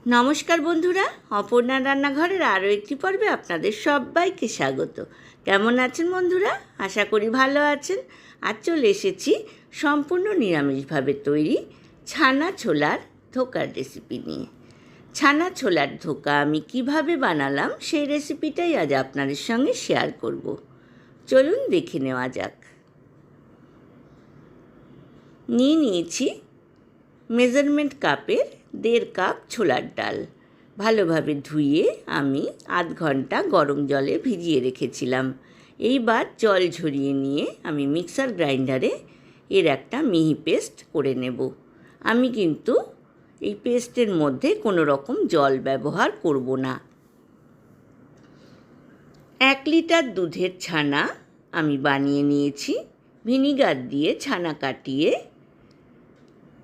নমস্কার বন্ধুরা, অপর্ণা রান্নাঘরের আরও একটি পর্বে আপনাদের সবাইকে স্বাগত। কেমন আছেন বন্ধুরা? আশা করি ভালো আছেন। আজ চলে এসেছি সম্পূর্ণ নিরামিষভাবে তৈরি ছানা ছোলার ধোকার রেসিপি নিয়ে। ছানা ছোলার ধোকা আমি কিভাবে বানালাম সেই রেসিপিটাই আজ আপনাদের সঙ্গে শেয়ার করব। চলুন দেখে নেওয়া যাক। নিয়েছি মেজারমেন্ট কাপের 1.5 কাপ ছোলার ডাল। ভালোভাবে ধুয়ে আমি আধ ঘন্টা গরম জলে ভিজিয়ে রেখেছিলাম। এইবার জল ঝরিয়ে নিয়ে আমি মিক্সার গ্রাইন্ডারে এর একটা মিহি পেস্ট করে নেব। আমি কিন্তু এই পেস্টের মধ্যে কোনো রকম জল ব্যবহার করব না। 1 লিটার দুধের ছানা আমি বানিয়ে নিয়েছি। ভিনিগার দিয়ে ছানা কাটিয়ে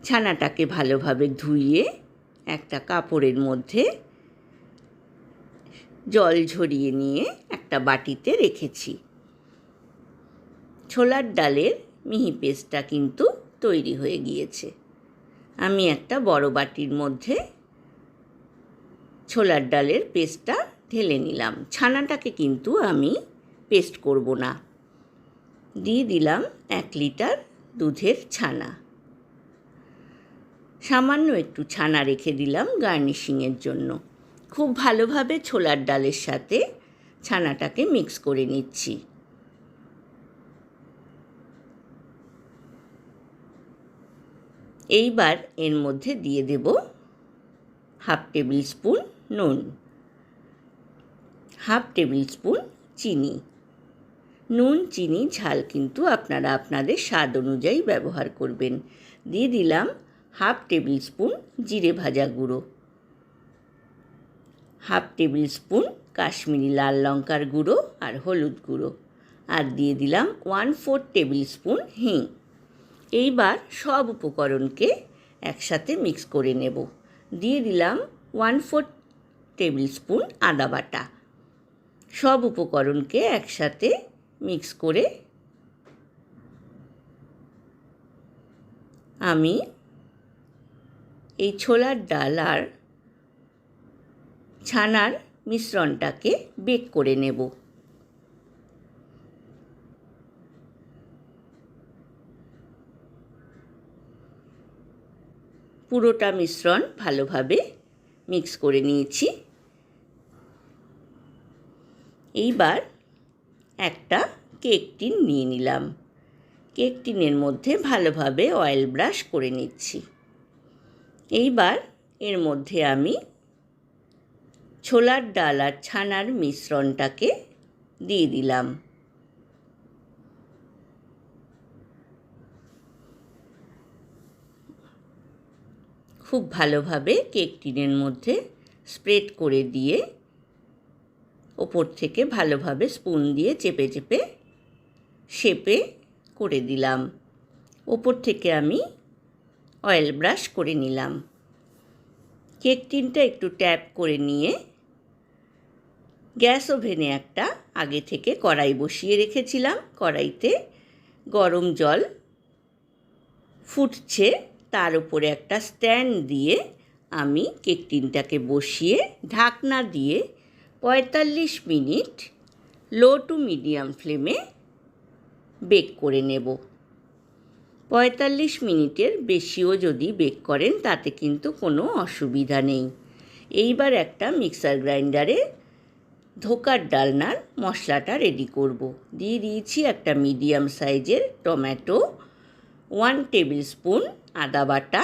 ছানাটাকে ভালোভাবে ধুইয়ে একটা কাপড়ের মধ্যে জল ঝরিয়ে নিয়ে একটা বাটিতে রেখেছি। ছোলার ডালের মিহি পেস্টটা কিন্তু তৈরি হয়ে গিয়েছে। আমি একটা বড় বাটির মধ্যে ছোলার ডালের পেস্টটা ঢেলে নিলাম। ছানাটাকে কিন্তু আমি পেস্ট করব না। দিয়ে দিলাম 1 লিটার দুধের ছানা। সামান্য একটু ছানা রেখে দিলাম গার্নিশিংয়ের জন্য। খুব ভালোভাবে ছোলার ডালের সাথে ছানাটাকে মিক্স করে নিচ্ছি। এইবার এর মধ্যে দিয়ে দেব 1/2 টেবিল স্পুন নুন, 1/2 টেবিল স্পুন চিনি। নুন চিনি ঝাল কিন্তু আপনারা আপনাদের স্বাদ অনুযায়ী ব্যবহার করবেন। দিয়ে দিলাম 1/2 টেবিল স্পুন জিরে ভাজা গুঁড়ো, 1/2 টেবিল স্পুন কাশ্মীরি লাল লঙ্কার গুঁড়ো আর হলুদ গুঁড়ো, আর দিয়ে দিলাম 1/4 টেবিল স্পুন হিং। এইবার সব উপকরণকে একসাথে মিক্স করে নেব। দিয়ে দিলাম 1/4 টেবিল স্পুন আদা বাটা। সব উপকরণকে একসাথে মিক্স করে আমি এই ছোলার ডাল আর ছানার মিশ্রণটাকে বেক করে নেব। পুরোটা মিশ্রণ ভালোভাবে মিক্স করে নিয়েছি। এইবার একটা কেক টিন নিয়ে নিলাম। কেক টিনের মধ্যে ভালোভাবে অয়েল ব্রাশ করে নিচ্ছি। এইবার এর মধ্যে আমি ছোলার ডাল আর ছানার মিশ্রণটাকে দিয়ে দিলাম। খুব ভালোভাবে কেক টিনের মধ্যে স্প্রেড করে দিয়ে ওপর থেকে ভালোভাবে স্পুন দিয়ে চেপে চেপে শেপে করে দিলাম। ওপর থেকে আমি অয়েল ব্রাশ করে নিলাম। কেক টিনটা একটু ট্যাপ করে নিয়ে গ্যাস ওভেনে একটা আগে থেকে কড়াই বসিয়ে রেখেছিলাম। কড়াইতে গরম জল ফুটছে, তার উপরে একটা স্ট্যান্ড দিয়ে আমি কেক টিনটাকে বসিয়ে ঢাকনা দিয়ে 45 মিনিট লো টু মিডিয়াম ফ্লেমে বেক করে নেব। 45 মিনিটের বেশিও যদি বেক করেন তাতে কিন্তু কোনো অসুবিধা নেই। এইবার একটা মিক্সার গ্রাইন্ডারে ধোকার ডালনার মশলাটা রেডি করব। দিয়ে দিয়েছি একটা মিডিয়াম সাইজের টমেটো, 1 টেবিল স্পুন আদা বাটা,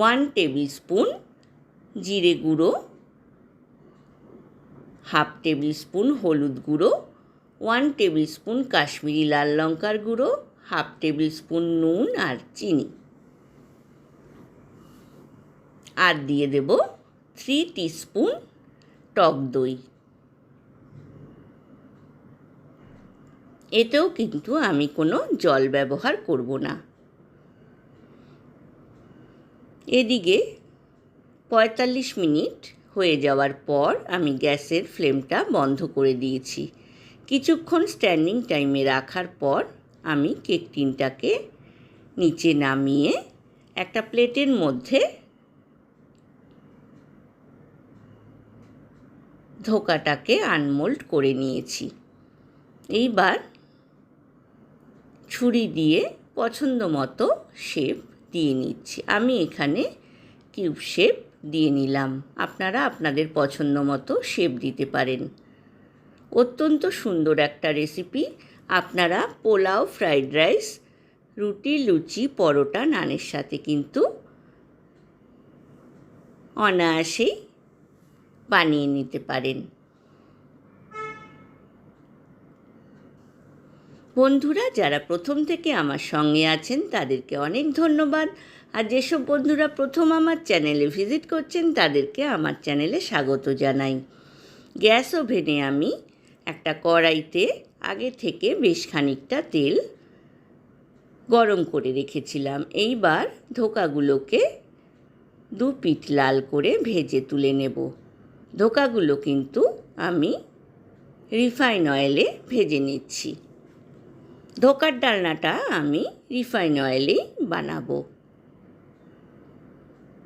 1 টেবিল স্পুন জিরে গুঁড়ো, 1/2 টেবিল স্পুন হলুদ গুঁড়ো, 1 টেবিল স্পুন কাশ্মীরি লাল লঙ্কার গুঁড়ো, 1/2 টেবিল স্পুন নুন আর চিনি, আর দিয়ে দেব 3 টিস্পুন টক দই। এতেও কিন্তু আমি কোনো জল ব্যবহার করব না। এদিকে 45 মিনিট হয়ে যাওয়ার পর আমি গ্যাসের ফ্লেমটা বন্ধ করে দিয়েছি। কিছুক্ষণ স্ট্যান্ডিং টাইমে রাখার পর আমি কেক টিনটাকে নিচে নামিয়ে একটা প্লেটের মধ্যে ধোকাটাকে আনমোল্ড করে নিয়েছি। এইবার ছুরি দিয়ে পছন্দ মতো শেপ দিয়ে নিচ্ছি। আমি এখানে কিউব শেপ দিয়ে নিলাম। আপনারা আপনাদের পছন্দ মতো শেপ দিতে পারেন। অত্যন্ত সুন্দর একটা রেসিপি। আপনারা পোলাও, ফ্রাইড রাইস, রুটি, লুচি, পরোটা, নানের সাথে কিন্তু অনায়াসেই বানিয়ে নিতে পারেন। বন্ধুরা যারা প্রথম থেকে আমার সঙ্গে আছেন তাদেরকে অনেক ধন্যবাদ। আর যেসব বন্ধুরা প্রথম আমার চ্যানেলে ভিজিট করছেন তাদেরকে আমার চ্যানেলে স্বাগত জানাই। গ্যাস ওভেনে আমি একটা কড়াইতে আগে থেকে বেশ খানিকটা তেল গরম করে রেখেছিলাম। এইবার ধোকাগুলোকে দু পিঠ লাল করে ভেজে তুলে নেব। ধোকাগুলো কিন্তু আমি রিফাইন অয়েলে ভেজে নিচ্ছি। ধোকার ডালনাটা আমি রিফাইন অয়েলেই বানাবো।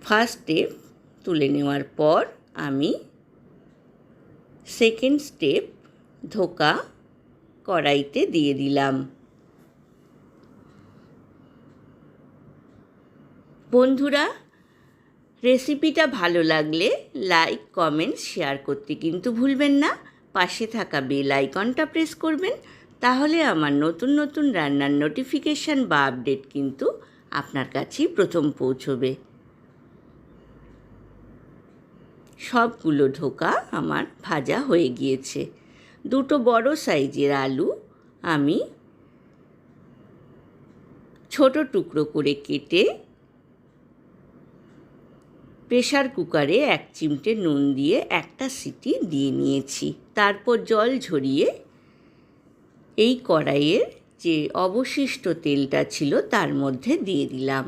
ফার্স্ট স্টেপ তুলে নেওয়ার পর আমি সেকেন্ড স্টেপ ধোকা কড়াইতে দিয়ে দিলাম। বন্ধুরা রেসিপিটা ভালো লাগলে লাইক, কমেন্ট, শেয়ার করতে কিন্তু ভুলবেন না। পাশে থাকা বেল আইকনটা প্রেস করবেন, তাহলে আমার নতুন নতুন রান্নার নোটিফিকেশান বা আপডেট কিন্তু আপনার কাছেই প্রথম পৌঁছবে। সবগুলো ধোকা আমার ভাজা হয়ে গিয়েছে। দুটো বড় সাইজের আলু আমি ছোট টুকরো করে কেটে প্রেসার কুকারে 1 চিমটে নুন দিয়ে একটা সিটি দিয়ে নিয়েছি। তারপর জল ঝরিয়ে এই কড়াইয়ের যে অবশিষ্ট তেলটা ছিল তার মধ্যে দিয়ে দিলাম।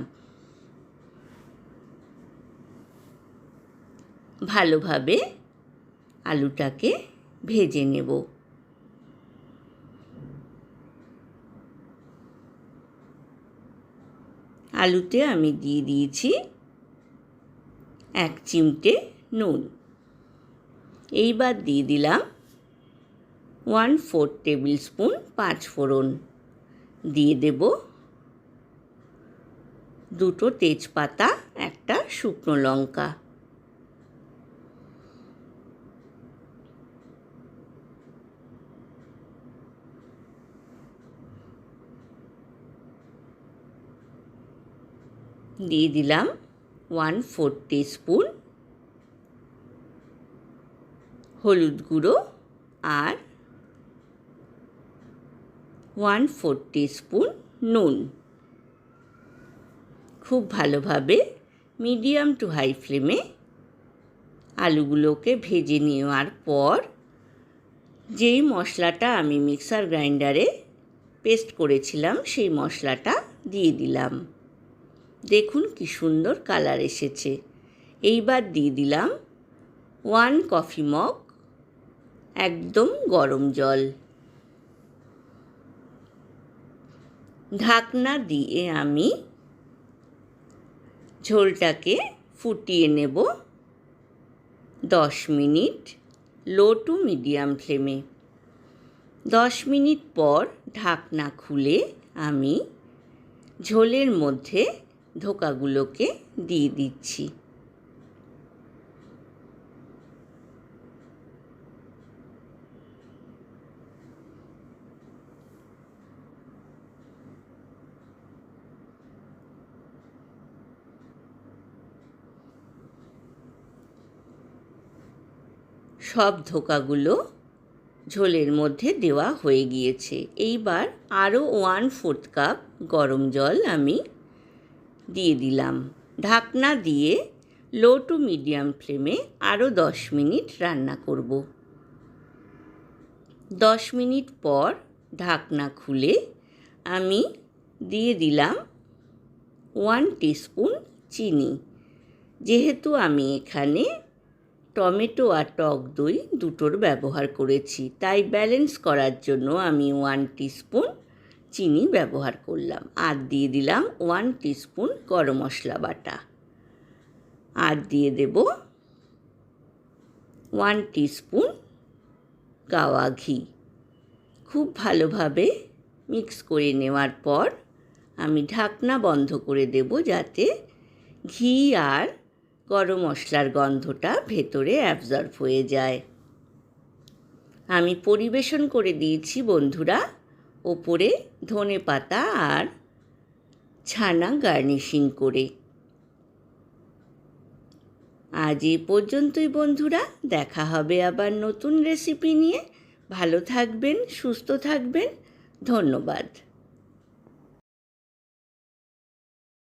ভালোভাবে আলুটাকে ভেজে নেব। আলুতে আমি দিয়ে দিয়েছি 1 চিমটে নুন। এইবার দিয়ে দিলাম 1/4 টেবিল স্পুন পাঁচ ফোড়ন। দিয়ে দেব দুটো তেজপাতা, একটা শুকনো লঙ্কা। দিয়ে দিলাম 1/4 টিস্পুন হলুদ গুঁড়ো আর 1/4 টিস্পুন নুন। খুব ভালোভাবে মিডিয়াম টু হাই ফ্লেমে আলুগুলোকে ভেজে নেওয়ার পর যেই মশলাটা আমি মিক্সার গ্রাইন্ডারে পেস্ট করেছিলাম সেই মশলাটা দিয়ে দিলাম। দেখুন কি সুন্দর কালার এসেছে। এইবার দিয়ে দিলাম 1 কফি মগ একদম গরম জল। ঢাকনা দিয়ে আমি ঝোলটাকে ফুটিয়ে নেব 10 মিনিট লো টু মিডিয়াম ফ্লেমে। 10 মিনিট পর ঢাকনা খুলে আমি ঝোলের মধ্যে ধোকাগুলোকে দিয়ে দিচ্ছি। সব ধোকাগুলো ঝোলের মধ্যে দেওয়া হয়ে গিয়েছে। এইবার আরও 1/4 কাপ গরম জল আমি দিয়ে দিলাম। ঢাকনা দিয়ে লো টু মিডিয়াম ফ্লেমে আরও 10 মিনিট রান্না করব। 10 মিনিট পর ঢাকনা খুলে আমি দিয়ে দিলাম 1 টিস্পুন চিনি। যেহেতু আমি এখানে টমেটো আর টক দই দুটোর ব্যবহার করেছি, তাই ব্যালেন্স করার জন্য আমি 1 টিস্পুন চিনি ব্যবহার করলাম। আর দিয়ে দিলাম 1 টিস্পুন গরম মশলা বাটা। আর দিয়ে দেব 1 টিস্পুন গাওয়া ঘি খুব ভালোভাবে মিক্স করে নেওয়ার পর আমি ঢাকনা বন্ধ করে দেব, যাতে ঘি আর গরম মশলার গন্ধটা ভেতরে অ্যাবজর্ব হয়ে যায়। আমি পরিবেশন করে দিয়েছি বন্ধুরা, ওপরে ধনেপাতা আর ছানা গার্নিশিং করে। আজ এই পর্যন্তই বন্ধুরা, দেখা হবে আবার নতুন রেসিপি নিয়ে। ভালো থাকবেন, সুস্থ থাকবেন, ধন্যবাদ।